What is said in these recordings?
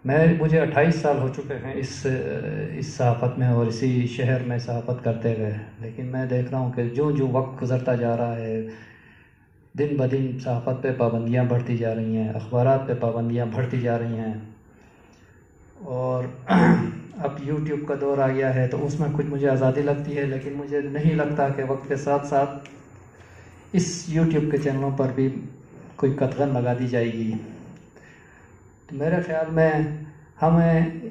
मुझे 28 साल हो चुके हैं इस सहाफ़त में और इसी शहर में सहाफ़त करते हुए। लेकिन मैं देख रहा हूँ कि जो वक्त गुज़रता जा रहा है, दिन ब दिन सहाफ़त पे पाबंदियाँ बढ़ती जा रही हैं, अखबारात पे पाबंदियाँ बढ़ती जा रही हैं। और अब यूट्यूब का दौर आ गया है तो उसमें कुछ मुझे आज़ादी लगती है, लेकिन मुझे नहीं लगता कि वक्त के साथ साथ इस यूट्यूब के चैनलों पर भी कोई कतगन लगा दी जाएगी। तो मेरे ख़्याल में हमें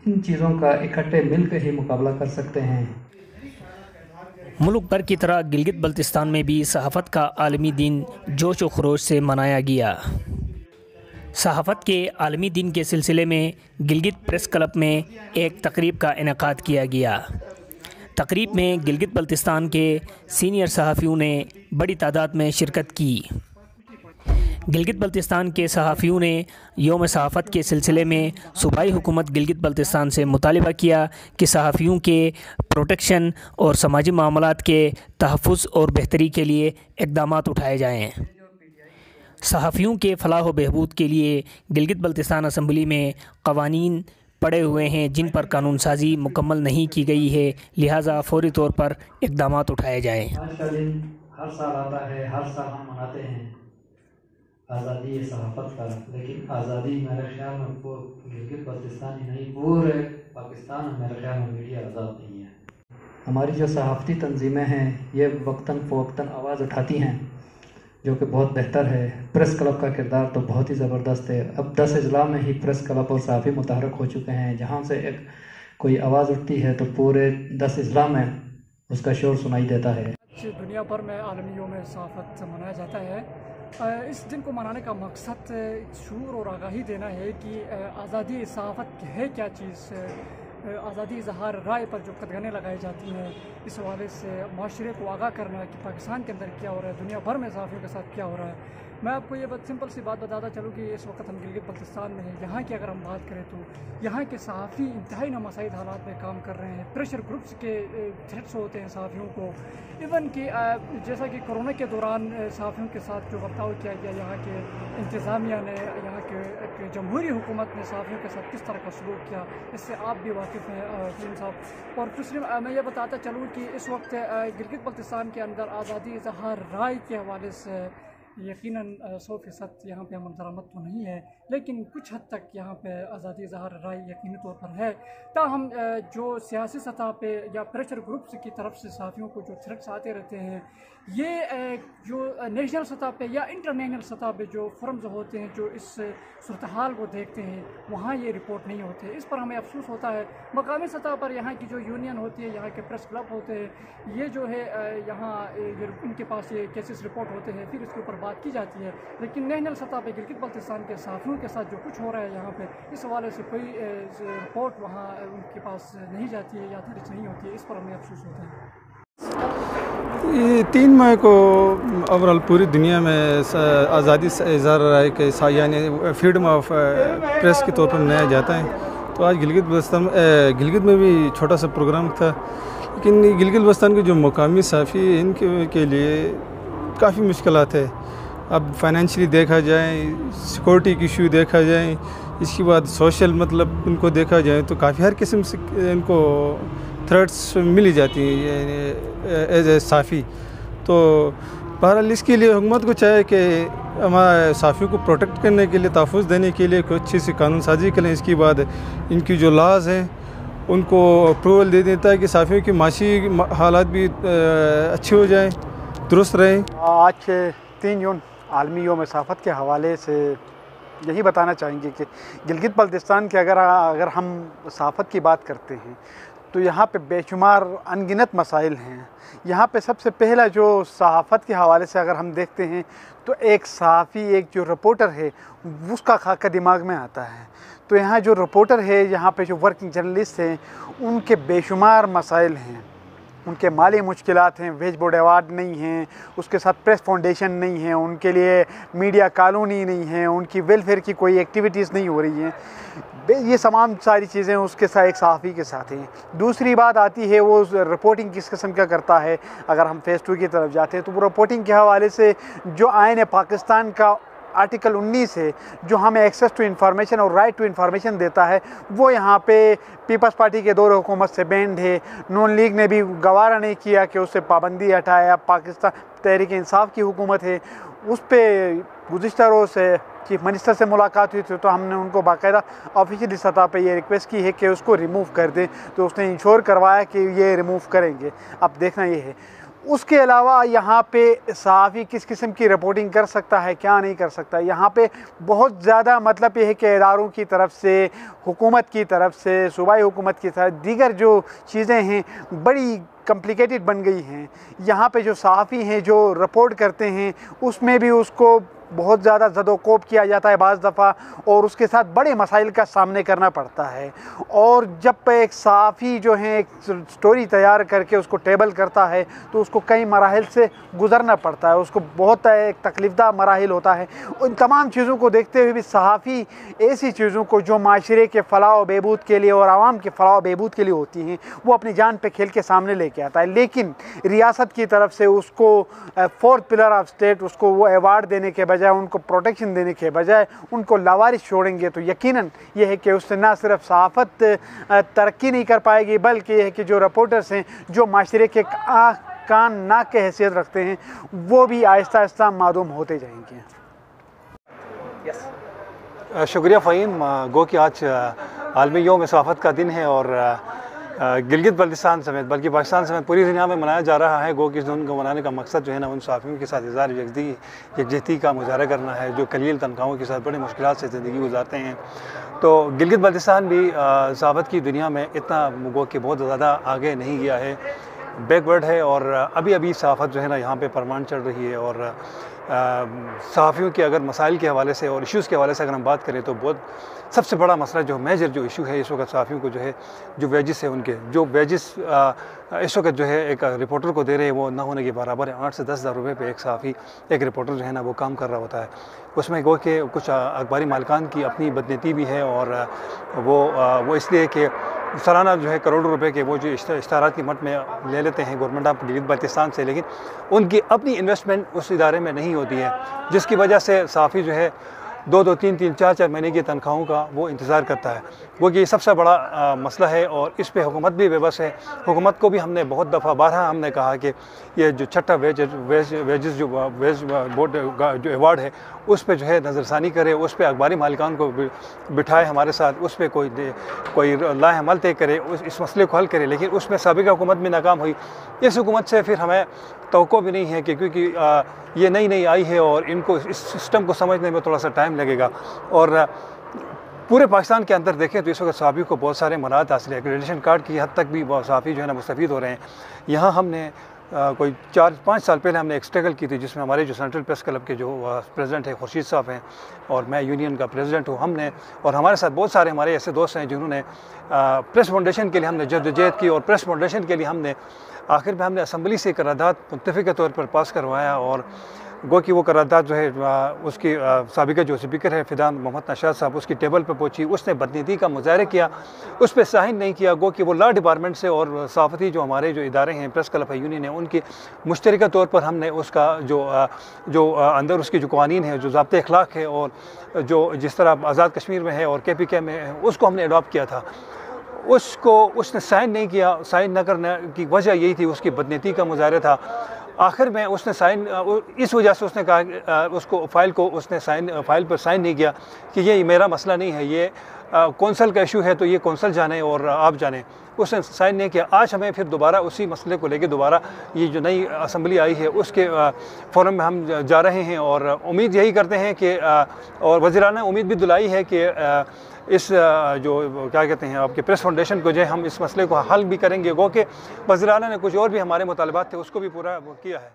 इन चीज़ों का इकट्ठे मिलकर ही मुकाबला कर सकते हैं। मुल्क भर की तरह गिलगित बल्तिस्तान में भी सहाफ़त का आलमी दिन जोश व खरोश से मनाया गया। सहाफ़त के आलमी दिन के सिलसिले में गिलगित प्रेस क्लब में एक तकरीब का इनेकाद किया गया। तकरीब में गिलगित बल्तिस्तान के सीनियर सहाफ़ियों ने बड़ी तादाद में शिरकत की। गिलगित बल्तिस्तान के सहाफ़ियों ने यौम सहाफ़त के सिलसिले में सूबाई हुकूमत गिलगित बल्तिस्तान से मुतालिबा किया कि सहाफ़ियों के प्रोटेक्शन और समाजी मामलात के तहफ़्फ़ुज़ और बेहतरी के लिए इक़दामात उठाए जाएँ। सहाफ़ियों के फ़लाह व बहबूद के लिए गिलगित बल्तिस्तान असम्बली में क़वानीन पड़े हुए हैं जिन पर कानून साज़ी मुकम्मल नहीं की गई है, लिहाजा फ़ौरी तौर पर इक़दामात उठाए जाएँ। आज का दिन हर साल आता है, हर साल हम मनाते हैं आज़ादी सहाफ़त का, लेकिन आज़ादी मेरे ख़्याल में वो गिलगित बल्तिस्तान ही नहीं, पूरे पाकिस्तान में मेरे ख़्याल में मीडिया आज़ाद नहीं है। हमारी जो सहाफ़ती तंजीमें हैं ये वक्तन फ़वक्तन आवाज़ उठाती हैं, जो कि बहुत बेहतर है। प्रेस क्लब का किरदार तो बहुत ही ज़बरदस्त है। अब 10 अजला में ही प्रेस क्लब और सहाफ़ी मुतहरक हो चुके हैं। जहाँ से एक कोई आवाज़ उठती है तो पूरे 10 अजला में उसका शोर सुनाई देता है। दुनिया भर में आलमी यौम सहाफ़त मनाया जाता है। इस दिन को मनाने का मकसद शूर और आगाही देना है कि आज़ादी सहाफ़त है क्या चीज़। आज़ादी इज़हार राय पर जो कदगनें लगाई जाती हैं, इस हवाले से माशरे को आगाह करना कि पाकिस्तान के अंदर क्या हो रहा है, दुनिया भर में सहाफ़ियों के साथ क्या हो रहा है। मैं आपको ये सिंपल सी बात बताता चलूँ कि इस वक्त हम गिलगित बल्तिस्तान में हैं। यहाँ की अगर हम बात करें तो यहाँ के सहाफ़ी इंतहाई नामसाइद हालात में काम कर रहे हैं। प्रेशर ग्रुप्स के थ्रेट्स होते हैं सहाफ़ियों को। इवन कि जैसा कि कोरोना के दौरान सहाफ़ियों के साथ जो बर्ताव किया गया, यहाँ के इंतज़ामिया ने, यहाँ के जमहूरी हुकूमत ने सहाफ़ियों के साथ किस तरह का सलूक किया, इससे आप भी वाकिफ़ हैं फ़लीम साहब। और दूसरी मैं ये बताता चलूँ कि इस वक्त गिलगित बल्तिस्तान के अंदर आज़ादी इज़हार राय के हवाले से यकीनन 100% यहाँ पे अमन दरामद तो नहीं है, लेकिन कुछ हद तक यहाँ पे आज़ादी इज़हार राय यकीनी तौर पर है। ताहम जो सियासी सतह पे या प्रेशर ग्रुप्स की तरफ से सहाफ़ियों को जो थ्रेट्स आते रहते हैं, ये जो नेशनल सतह पे या इंटरनेशनल सतह पे जो फर्म्स होते हैं जो इस सूरत हाल को देखते हैं, वहाँ ये रिपोर्ट नहीं होते। इस पर हमें अफसोस होता है। मकामी सतह पर यहाँ की जो यूनियन होती है, यहाँ के प्रेस क्लब होते हैं, ये जो है यहाँ इनके पास ये केसेस रिपोर्ट होते हैं, फिर इसके ऊपर बात की जाती है। लेकिन नेशनल सतह पे गिलगित बल्तिस्तान के सहाफ़ियों के साथ जो कुछ हो रहा है यहाँ पे, इस हवाले से कोई रिपोर्ट वहाँ उनके पास नहीं जाती है या दर्ज नहीं होती है। इस पर हमें अफसोस होता है। ये 3 मई को ओवरऑल पूरी दुनिया में आज़ादी इज़हार राय के यानी फ्रीडम ऑफ प्रेस के तौर पर मनाया जाता है। तो आज गिलगित में भी छोटा सा प्रोग्राम था, लेकिन गिलगित बल्तिस्तान के जो मुकामी सहाफ़ी हैं इनके के लिए काफ़ी मुश्किलात है। अब फाइनेंशियली देखा जाए, सिक्योरिटी की इशू देखा जाए, इसके बाद सोशल मतलब उनको देखा जाए तो काफ़ी हर किस्म से इनको थ्रेट्स मिली जाती हैं एज ए सहाफ़ी। तो बहरहाल इसके लिए हुकूमत को चाहिए कि हमारे सहाफ़ियों को प्रोटेक्ट करने के लिए, तहफ़्फ़ुज़ देने के लिए कोई अच्छी सी कानून साजी करें। इसके बाद इनकी जो लॉज़ हैं उनको अप्रूवल दे देता है कि सहाफ़ियों की माशी हालात भी अच्छे हो जाएँ, दुरुस्त रहें। आज 3 जून आलमी यौम सहाफ़त के हवाले से यही बताना चाहेंगे कि गिलगित बल्तिस्तान के अगर हम सहाफ़त की बात करते हैं तो यहाँ पे बेशुमार अनगिनत मसाइल हैं। यहाँ पे सबसे पहला जो सहाफ़त के हवाले से अगर हम देखते हैं तो एक सहाफ़ी, एक जो रिपोर्टर है, उसका खाका दिमाग में आता है। तो यहाँ जो रिपोर्टर है, यहाँ पे जो वर्किंग जर्नलिस्ट हैं, उनके बेशुमार मसाइल हैं। उनके माली मुश्किलात हैं, वेज बोर्ड अवार्ड नहीं हैं, उसके साथ प्रेस फाउंडेशन नहीं है, उनके लिए मीडिया कॉलोनी नहीं है, उनकी वेलफेयर की कोई एक्टिविटीज़ नहीं हो रही हैं। ये तमाम सारी चीज़ें उसके साथ एक सहाफ़ी के साथ हैं। दूसरी बात आती है वो रिपोर्टिंग किस किस्म का करता है। अगर हम फेज़ 2 की तरफ जाते हैं तो वो रिपोर्टिंग के हवाले से जो आईन पाकिस्तान का आर्टिकल 19 है जो हमें एक्सेस टू इन्फॉर्मेशन और राइट टू इन्फॉर्मेशन देता है, वो यहाँ पे पीपल्स पार्टी के दौर हुकूमत से बैंड है। नून लीग ने भी गवारा नहीं किया कि उससे पाबंदी हटाए। अब पाकिस्तान तहरीक इंसाफ की हुकूमत है, उस पर गुज़िश्ता रोज़ से चीफ मिनिस्टर से मुलाकात हुई थी, तो हमने उनको बाकायदा ऑफिशियली सतह पे ये रिक्वेस्ट की है कि उसको रिमूव कर दें, तो उसने इंश्योर करवाया कि ये रिमूव करेंगे। अब देखना ये है। उसके अलावा यहाँ पे सहाफ़ी किस किस्म की रिपोर्टिंग कर सकता है, क्या नहीं कर सकता, यहाँ पे बहुत ज़्यादा मतलब ये है कि इदारों की तरफ से, हुकूमत की तरफ से, सूबाई हुकूमत की तरफ दीगर जो चीज़ें हैं बड़ी कॉम्प्लिकेटेड बन गई हैं। यहाँ पे जो सहाफ़ी हैं जो रिपोर्ट करते हैं उसमें भी उसको बहुत ज़्यादा ज़दोकोब किया जाता है बाज़ दफ़ा, और उसके साथ बड़े मसाइल का सामने करना पड़ता है। और जब एक सहाफ़ी जो है एक स्टोरी तैयार करके उसको टेबल करता है तो उसको कई मराहिल से गुज़रना पड़ता है, उसको बहुत एक तकलीफ़दा मराहिल होता है। उन तमाम चीज़ों को देखते हुए भी सहाफ़ी ऐसी चीज़ों को जो माशरे के फ़लाह व बहबूद के लिए और आवाम के फ़लाह व बहबूद के लिए होती हैं वो अपनी जान पे खेल के सामने लेके आता है। लेकिन रियासत की तरफ से उसको 4th पिलर ऑफ स्टेट, उसको वो अवार्ड देने के बजाय, उनको प्रोटेक्शन देने के बजाय उनको लावारिस छोड़ेंगे तो यकीनन ये है कि उससे ना सिर्फ सहाफ़त तरक्की नहीं कर पाएगी, बल्कि ये है कि जो रिपोर्टर्स हैं जो माशरे के कान नाक के हैसियत रखते हैं वो भी आहिस्ता आहिस्ता मादूम होते जाएंगे। शुक्रिया फ़हीम। गो कि आज आलमी यौम सहाफ़त का दिन है और गिलगित बल्तिस्तान समेत बल्कि पाकिस्तान समेत पूरी दुनिया में मनाया जा रहा है। गो कि इस दिन को मनाने का मकसद जो है ना उन सहाफ़ियों के साथ इज़हार यकजहती का मुजाहरा करना है जो कलील तनख्वाहों के साथ बड़ी मुश्किलात से ज़िंदगी गुजारते हैं। तो गिलगित बल्तिस्तान भी सहाफ़त की दुनिया में इतना गो कि बहुत ज़्यादा आगे नहीं गया है, बैकवर्ड है, और अभी अभी सहाफ़त जो है ना यहाँ पे परमान चढ़ रही है। और सहाफ़ियों के अगर मसाइल के हवाले से और इश्यूज़ के हवाले से अगर हम बात करें तो बहुत सबसे बड़ा मसला जो मेजर जो इशू है इस वक्त सहाफ़ियों को जो है जो वेजिस है, उनके जो वेजिस इस वक्त जो है एक रिपोर्टर को दे रहे हैं वो ना होने के बराबर है। 8 से 10 हज़ार रुपये पे एक सहाफ़ी एक रिपोर्टर जो है ना वो काम कर रहा होता है। उसमें गो कि कुछ अखबारी मालिकान की अपनी बदनीति भी है और वो इसलिए कि सालाना जो है करोड़ों रुपए के वो जो इश्तारात की मट में ले लेते हैं गवर्नमेंट ऑफ गिलगित बल्तिस्तान से, लेकिन उनकी अपनी इन्वेस्टमेंट उस इदारे में नहीं होती है, जिसकी वजह से सहाफ़ी जो है 2-2, 3-3, 4-4 महीने की तनख्वाहों का वो इंतज़ार करता है। वो कि सबसे बड़ा मसला है और इस पे हुकूमत भी बेबस है। हुकूमत को भी हमने बहुत दफ़ा बारहा हमने कहा कि ये जो छठा वेजेस जो वेज बोर्ड जो अवार्ड है उस पे जो है नज़रसानी करे, उस पे अखबारी मालिकान को बिठाए हमारे साथ, उस पे कोई लाएअमल तय करे, इस मसले को हल करे। लेकिन उसमें साबिक़ा हुकूमत भी नाकाम हुई। इस हुकूमत से फिर हमें तवक्को भी नहीं है कि क्योंकि ये नई आई है और इनको इस सिस्टम को समझने में थोड़ा सा टाइम लगेगा। और पूरे पाकिस्तान के अंदर देखें तो इस वक्त सहाफ़ियों को बहुत सारे मनात हासिल है। एक्रेडिटेशन कार्ड की हद तक भी सहाफ़ी जो है ना मुस्तफ़ीद हो रहे हैं। यहाँ हमने कोई 4-5 साल पहले हमने एक स्ट्रगल की थी जिसमें हमारे जो सेंट्रल प्रेस क्लब के जो प्रेसिडेंट है खुर्शीद साहब हैं और मैं यूनियन का प्रेसिडेंट हूँ, हमने और हमारे साथ बहुत सारे हमारे ऐसे दोस्त हैं जिन्होंने प्रेस फाउंडेशन के लिए हमने जद्दोजहद की और प्रेस फाउंडेशन के लिए हमने आखिर में हमने असम्बली से करारदाद मुत्तफ़िक़ के तौर पर पास करवाया। और गो कि वो करारदाद जो है उसकी साबिक़ा जो स्पीकर है फिदान मोहम्मद नशाद साहब उसकी टेबल पर पहुंची, उसने बदनीति का मुज़ाहरा किया, उस पर साइन नहीं किया। गो कि वो लॉ डिपार्टमेंट से और सहाफ़ती जो हमारे जो इदारे हैं प्रेस क्लब है यूनियन है उनकी मुश्तरका तौर पर हमने उसका जो अंदर उसकी जो कानून है जो ज़ाब्ते अखलाक है और जो जिस तरह आज़ाद कश्मीर में है और KPK में है उसको हमने अडॉप्ट किया था। उसने साइन नहीं किया। साइन न करने की वजह यही थी उसकी बदनीति का मुज़ाहरा था। आखिर में उसने साइन इस वजह से उसने कहा उसको फाइल पर साइन नहीं किया कि ये मेरा मसला नहीं है, ये कौंसल का इशू है तो ये कौंसल जाने और आप जाने। उसने साइन नहीं किया। आज हमें फिर दोबारा उसी मसले को लेके दोबारा ये जो नई असम्बली आई है उसके फोरम में हम जा रहे हैं और उम्मीद यही करते हैं कि और वज़ीराना उम्मीद भी दिलाई है कि इस जो क्या कहते हैं आपके प्रेस फाउंडेशन को जो है हम इस मसले को हल भी करेंगे। गो कि वज़ीराना ने कुछ और भी हमारे मुतालबात थे उसको भी पूरा किया है।